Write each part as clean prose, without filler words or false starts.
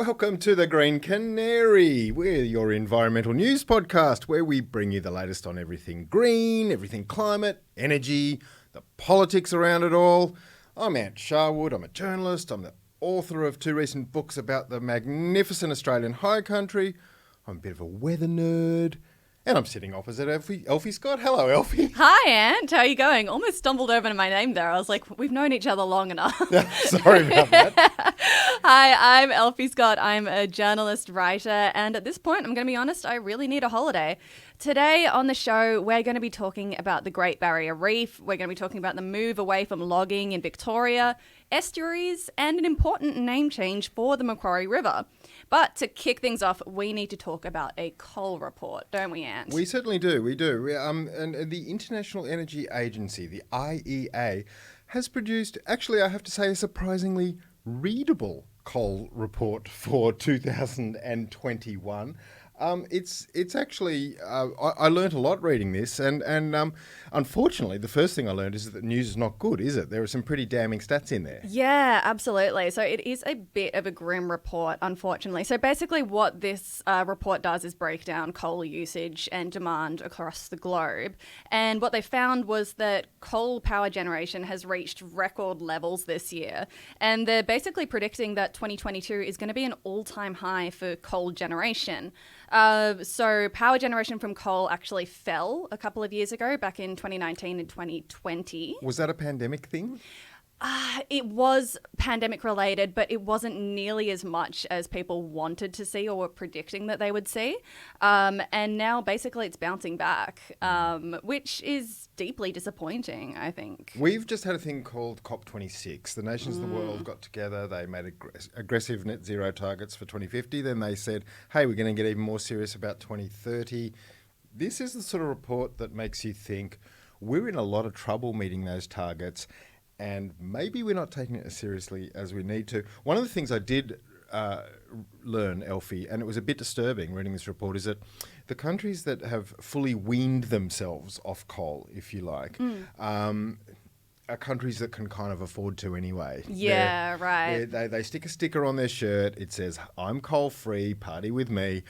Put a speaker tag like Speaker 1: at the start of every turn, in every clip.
Speaker 1: Welcome to the Green Canary. We're your environmental news podcast where we bring you the latest on everything green, everything climate, energy, the politics around it all. I'm Ant Sharwood. I'm a journalist. I'm the author of 2 recent books about the magnificent Australian high country. I'm a bit of a weather nerd. And I'm sitting opposite Elfy Scott. Hello, Elfy.
Speaker 2: Hi, Ant. How are you going? Almost stumbled over my name there. I was like, we've known each other long enough.
Speaker 1: Sorry about that.
Speaker 2: Hi, I'm Elfy Scott. I'm a journalist, writer, and at this point, I'm going to be honest, I really need a holiday. Today on the show, we're going to be talking about the Great Barrier Reef. We're going to be talking about the move away from logging in Victoria, estuaries, and an important name change for the Macquarie River. But to kick things off, we need to talk about a coal report, don't we, Ant?
Speaker 1: We certainly do. We do. And the International Energy Agency, the IEA, has produced, actually, I have to say, a surprisingly readable coal report for 2021. It's actually, I learnt a lot reading this, and unfortunately, the first thing I learned is that the news is not good, is it? There are some pretty damning stats in there.
Speaker 2: Yeah, absolutely. So it is a bit of a grim report, unfortunately. So basically what this report does is break down coal usage and demand across the globe. And what they found was that coal power generation has reached record levels this year. And they're basically predicting that 2022 is going to be an all-time high for coal generation. So power generation from coal actually fell a couple of years ago, back in 2019 and 2020.
Speaker 1: Was that a pandemic thing?
Speaker 2: It was pandemic related, but it wasn't nearly as much as people wanted to see or were predicting that they would see. And now basically it's bouncing back, which is deeply disappointing, I think.
Speaker 1: We've just had a thing called COP26. The nations of the world got together. They made aggressive net zero targets for 2050. Then they said, hey, we're going to get even more serious about 2030. This is the sort of report that makes you think we're in a lot of trouble meeting those targets. And maybe we're not taking it as seriously as we need to. One of the things I did learn, Elfy, and it was a bit disturbing reading this report, is that the countries that have fully weaned themselves off coal, if you like, are countries that can kind of afford to anyway.
Speaker 2: Yeah, right.
Speaker 1: They stick a sticker on their shirt. It says, I'm coal-free, party with me.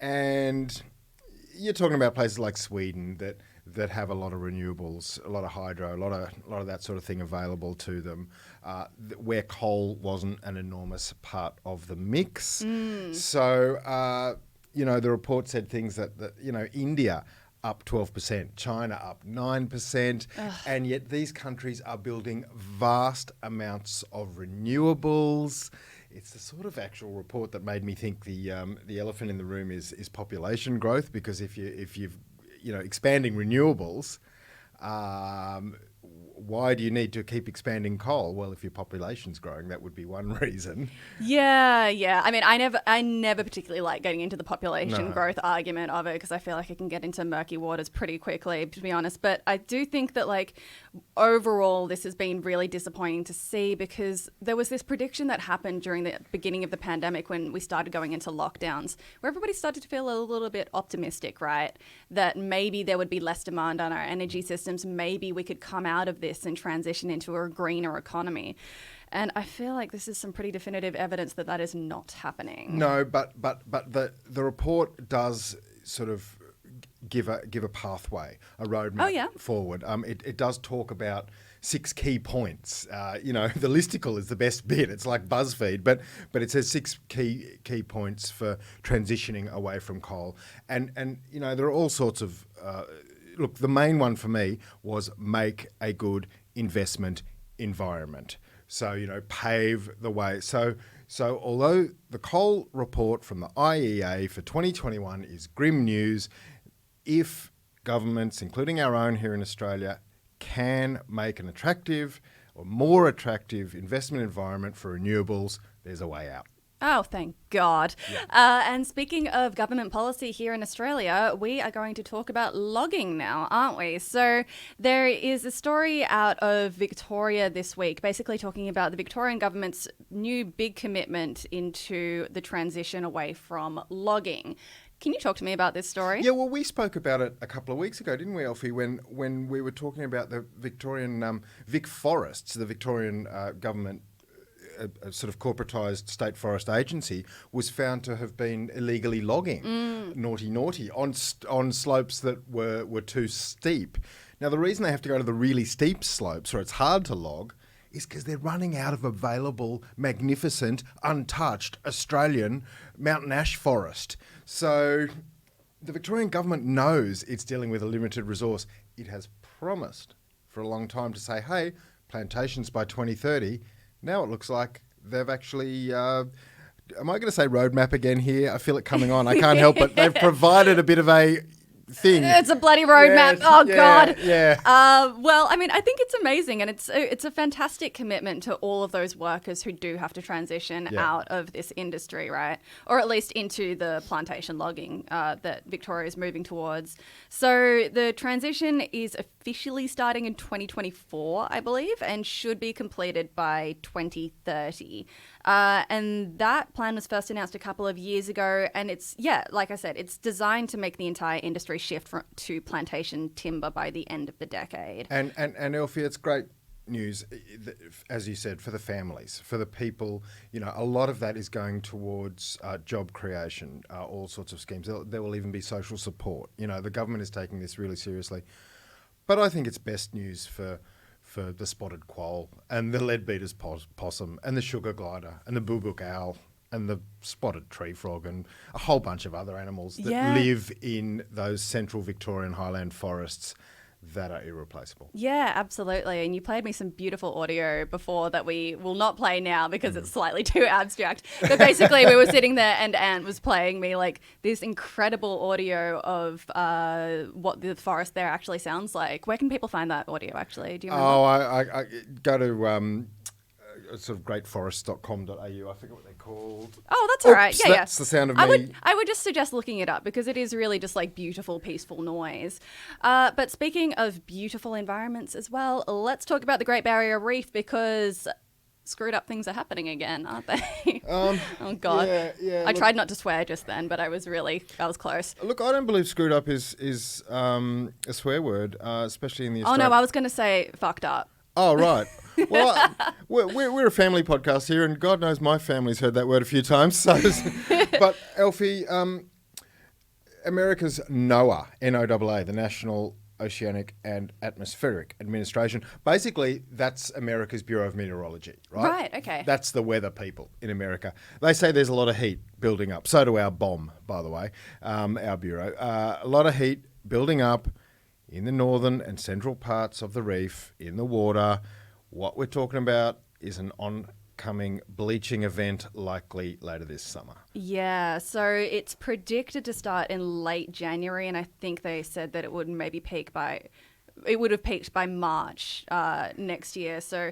Speaker 1: And you're talking about places like Sweden that have a lot of renewables, a lot of hydro, a lot of that sort of thing available to them, where coal wasn't an enormous part of the mix. So, the report said things that India up 12%, China up 9%, and yet these countries are building vast amounts of renewables. It's the sort of actual report that made me think the elephant in the room is population growth, because if you've expanding renewables, why do you need to keep expanding coal? Well, if your population's growing, that would be one reason.
Speaker 2: Yeah. I mean, I never particularly like getting into the population growth argument of it, because I feel like it can get into murky waters pretty quickly, to be honest. But I do think that, overall, this has been really disappointing to see, because there was this prediction that happened during the beginning of the pandemic when we started going into lockdowns, where everybody started to feel a little bit optimistic, right? That maybe there would be less demand on our energy systems. Maybe we could come out of this and transition into a greener economy. And I feel like this is some pretty definitive evidence that that is not happening.
Speaker 1: No, but the report does sort of give a pathway, a roadmap forward. It does talk about 6 key points. The listicle is the best bit. It's like BuzzFeed, but it says 6 key points for transitioning away from coal. And there are all sorts of look, the main one for me was make a good investment environment. So, pave the way. So although the coal report from the IEA for 2021 is grim news, if governments, including our own here in Australia, can make an attractive or more attractive investment environment for renewables, there's a way out.
Speaker 2: Oh, thank God. Yeah. And speaking of government policy here in Australia, we are going to talk about logging now, aren't we? So there is a story out of Victoria this week, basically talking about the Victorian government's new big commitment into the transition away from logging. Can you talk to me about this story?
Speaker 1: Yeah, well, we spoke about it a couple of weeks ago, didn't we, Elfie, when we were talking about the Victorian Vic Forests, the Victorian government a sort of corporatised state forest agency, was found to have been illegally logging, naughty, on slopes that were too steep. Now, the reason they have to go to the really steep slopes where it's hard to log is because they're running out of available, magnificent, untouched Australian mountain ash forest. So the Victorian government knows it's dealing with a limited resource. It has promised for a long time to say, hey, plantations by 2030. Now it looks like they've actually... am I going to say roadmap again here? I feel it coming on. I can't help it. They've provided a bit of a thing.
Speaker 2: It's a bloody roadmap. God.
Speaker 1: Yeah.
Speaker 2: Well, I mean, I think it's amazing, and it's a fantastic commitment to all of those workers who do have to transition out of this industry, right? Or at least into the plantation logging that Victoria is moving towards. So the transition is officially starting in 2024, I believe, and should be completed by 2030. And that plan was first announced a couple of years ago. And it's, like I said, it's designed to make the entire industry shift to plantation timber by the end of the decade.
Speaker 1: And Elfy, it's great news, as you said, for the families, for the people. You know, a lot of that is going towards job creation, all sorts of schemes. There will even be social support. You know, the government is taking this really seriously. But I think it's best news for the spotted quoll and the leadbeater's possum and the sugar glider and the boobook owl and the spotted tree frog and a whole bunch of other animals that live in those central Victorian highland forests that are irreplaceable.
Speaker 2: Yeah, absolutely. And you played me some beautiful audio before that we will not play now because it's slightly too abstract. But basically we were sitting there and Ant was playing me like this incredible audio of what the forest there actually sounds like. Where can people find that audio actually? Do you remember?
Speaker 1: Oh, I go to sort of greatforests.com.au. I forget what they're called.
Speaker 2: Oh, that's all right. Yeah,
Speaker 1: that's the sound of me.
Speaker 2: I would just suggest looking it up because it is really just like beautiful, peaceful noise. But speaking of beautiful environments as well, let's talk about the Great Barrier Reef because screwed up things are happening again, aren't they? Oh, God.
Speaker 1: Yeah,
Speaker 2: I tried not to swear just then, but I was close.
Speaker 1: Look, I don't believe screwed up is a swear word, especially in the
Speaker 2: Oh, no, I was going to say fucked up.
Speaker 1: Oh, right. Well, we're a family podcast here, and God knows my family's heard that word a few times. So, but Elfy, America's NOAA, N-O-A-A, the National Oceanic and Atmospheric Administration, basically that's America's Bureau of Meteorology, right?
Speaker 2: Right, okay.
Speaker 1: That's the weather people in America. They say there's a lot of heat building up. So do our BOM, by the way, our bureau. A lot of heat building up in the northern and central parts of the reef, in the water. What we're talking about is an oncoming bleaching event likely later this summer. Yeah,
Speaker 2: so it's predicted to start in late January, and I think they said that it would maybe it would have peaked by March next year. So,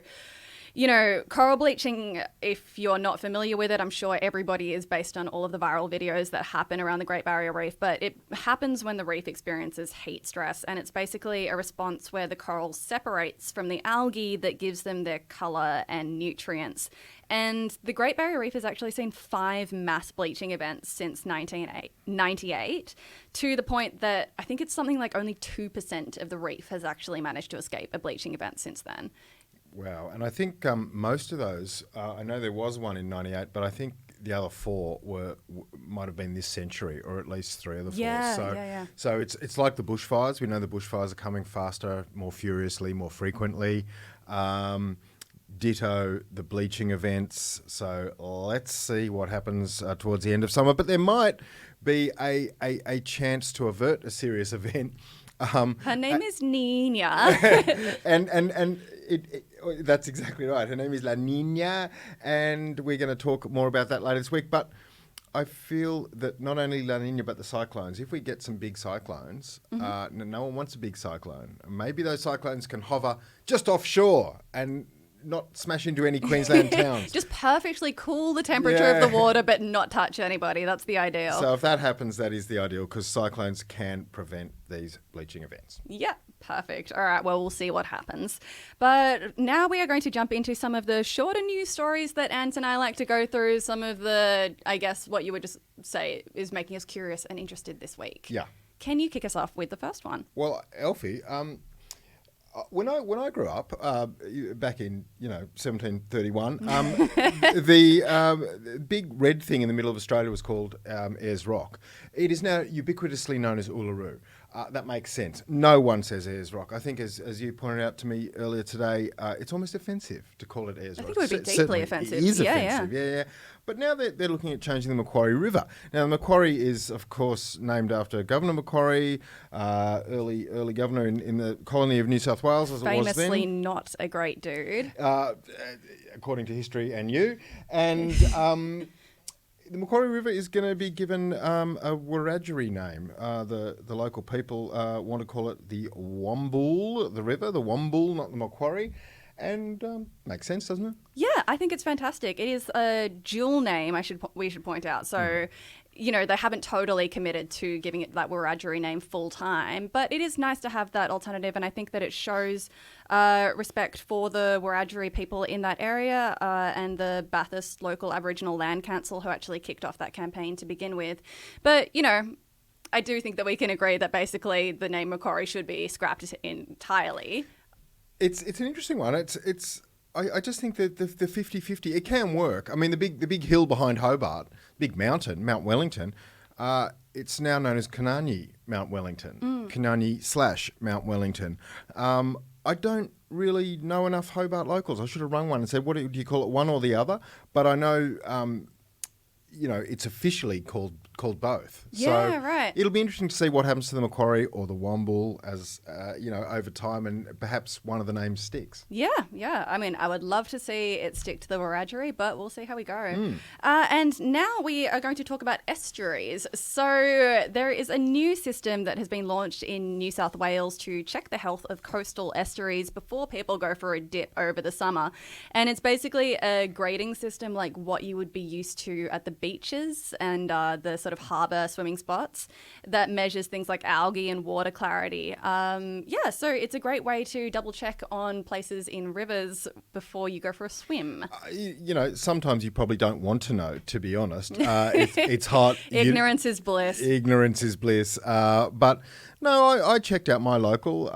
Speaker 2: you know, coral bleaching, if you're not familiar with it, I'm sure everybody is based on all of the viral videos that happen around the Great Barrier Reef, but it happens when the reef experiences heat stress, and it's basically a response where the coral separates from the algae that gives them their colour and nutrients. And the Great Barrier Reef has actually seen 5 mass bleaching events since 1998, to the point that I think it's something like only 2% of the reef has actually managed to escape a bleaching event since then.
Speaker 1: Wow. And I think most of those, I know there was one in 98, but I think the other 4 might have been this century, or at least 3 of the 4. So it's like the bushfires. We know the bushfires are coming faster, more furiously, more frequently. Ditto the bleaching events. So let's see what happens towards the end of summer. But there might be a chance to avert a serious event.
Speaker 2: Her name is Nina.
Speaker 1: and that's exactly right. Her name is La Nina, and we're going to talk more about that later this week. But I feel that not only La Nina, but the cyclones, if we get some big cyclones, no one wants a big cyclone. Maybe those cyclones can hover just offshore and not smash into any Queensland towns.
Speaker 2: Just perfectly cool the temperature of the water, but not touch anybody. That's the ideal.
Speaker 1: So if that happens, that is the ideal, because cyclones can prevent these bleaching events.
Speaker 2: Yeah, perfect. All right, well, we'll see what happens. But now we are going to jump into some of the shorter news stories that Ant and I like to go through, some of the, I guess, what you would just say is making us curious and interested this week.
Speaker 1: Yeah.
Speaker 2: Can you kick us off with the first one?
Speaker 1: Well, Elfy, When I grew up, back in 1731, the big red thing in the middle of Australia was called Ayers Rock. It is now ubiquitously known as Uluru. That makes sense. No one says Ayers Rock. I think, as you pointed out to me earlier today, it's almost offensive to call it Ayers Rock.
Speaker 2: I think it would be deeply offensive.
Speaker 1: It is offensive, yeah. But now they're looking at changing the Macquarie River. Now, the Macquarie is, of course, named after Governor Macquarie, early governor in the colony of New South Wales, as
Speaker 2: Famously
Speaker 1: it was then.
Speaker 2: Famously not a great dude.
Speaker 1: According to history and you. And the Macquarie River is going to be given a Wiradjuri name. The local people want to call it the Wombool, the river, the Wombool, not the Macquarie. And makes sense, doesn't it?
Speaker 2: Yeah, I think it's fantastic. It is a dual name, we should point out. So, they haven't totally committed to giving it that Wiradjuri name full time, but it is nice to have that alternative, and I think that it shows respect for the Wiradjuri people in that area and the Bathurst local Aboriginal Land Council who actually kicked off that campaign to begin with. But, I do think that we can agree that basically the name Macquarie should be scrapped entirely.
Speaker 1: It's an interesting one. I just think that the 50-50, it can work. I mean, the big hill behind Hobart, big mountain, Mount Wellington, it's now known as Kanani Mount Wellington, Kanani/Mount Wellington. I don't really know enough Hobart locals. I should have rung one and said, what do you call it, one or the other? But I know, it's officially called both.
Speaker 2: Yeah,
Speaker 1: so
Speaker 2: right.
Speaker 1: It'll be interesting to see what happens to the Macquarie or the Wombool as, over time, and perhaps one of the names sticks.
Speaker 2: Yeah. I mean, I would love to see it stick to the Wiradjuri, but we'll see how we go. And now we are going to talk about estuaries. So there is a new system that has been launched in New South Wales to check the health of coastal estuaries before people go for a dip over the summer. And it's basically a grading system like what you would be used to at the beaches and the sort of harbour swimming spots that measures things like algae and water clarity. So it's a great way to double check on places in rivers before you go for a swim.
Speaker 1: Sometimes you probably don't want to know, to be honest. It's hot.
Speaker 2: Ignorance is bliss.
Speaker 1: Ignorance is bliss. But no, I checked out my local.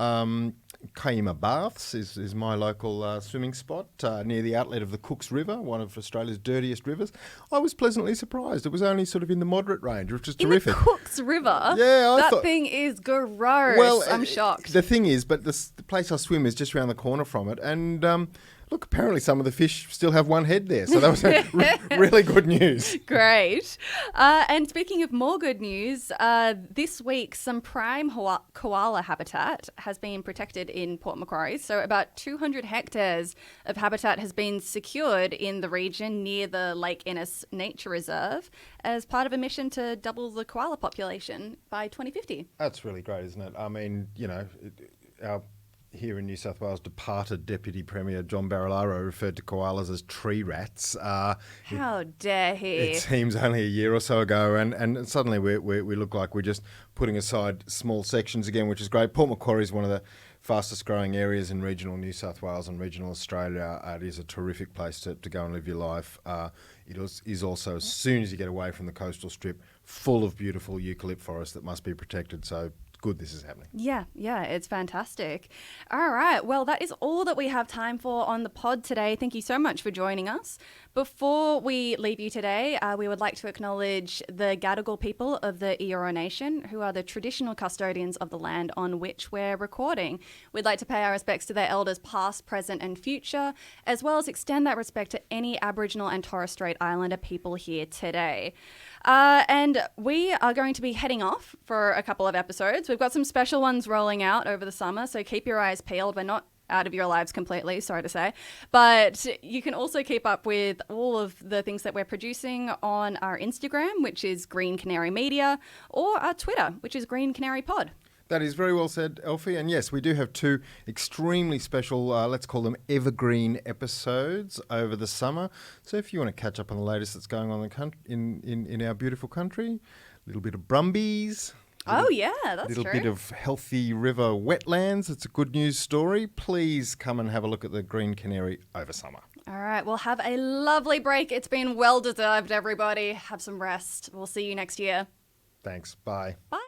Speaker 1: Kaima Baths is my local swimming spot near the outlet of the Cooks River, one of Australia's dirtiest rivers. I was pleasantly surprised. It was only sort of in the moderate range, which is terrific.
Speaker 2: In the Cooks River?
Speaker 1: Yeah,
Speaker 2: that thing is gross. Well, I'm shocked.
Speaker 1: The thing is, but the place I swim is just around the corner from it, and look, apparently some of the fish still have one head there, so that was really good news.
Speaker 2: Great. And speaking of more good news, this week some prime koala habitat has been protected in Port Macquarie. So about 200 hectares of habitat has been secured in the region near the Lake Innes Nature Reserve as part of a mission to double the koala population by 2050.
Speaker 1: That's really great, isn't it? I mean, our here in New South Wales, departed Deputy Premier John Barilaro referred to koalas as tree rats.
Speaker 2: How dare he?
Speaker 1: It seems only a year or so ago, and suddenly we look like we're just putting aside small sections again, which is great. Port Macquarie is one of the fastest growing areas in regional New South Wales and regional Australia. It is a terrific place to go and live your life. It is also, as soon as you get away from the coastal strip, full of beautiful eucalypt forests that must be protected. So good this is happening. Yeah,
Speaker 2: it's fantastic. All right, well, that is all that we have time for on the pod today. Thank you so much for joining us. Before we leave you today, we would like to acknowledge the Gadigal people of the Eora Nation, who are the traditional custodians of the land on which we're recording. We'd like to pay our respects to their elders past, present and future, as well as extend that respect to any Aboriginal and Torres Strait Islander people here today. And we are going to be heading off for a couple of episodes. We've got some special ones rolling out over the summer, so keep your eyes peeled. We're not out of your lives completely, sorry to say. But you can also keep up with all of the things that we're producing on our Instagram, which is Green Canary Media, or our Twitter, which is Green Canary Pod.
Speaker 1: That is very well said, Elfie. And yes, we do have two extremely special, let's call them evergreen episodes over the summer. So if you want to catch up on the latest that's going on in our beautiful country, a little bit of brumbies.
Speaker 2: Oh, yeah, that's true.
Speaker 1: A little bit of healthy river wetlands. It's a good news story. Please come and have a look at the Green Canary over summer.
Speaker 2: All right, well, have a lovely break. It's been well deserved, everybody. Have some rest. We'll see you next year.
Speaker 1: Thanks. Bye.
Speaker 2: Bye.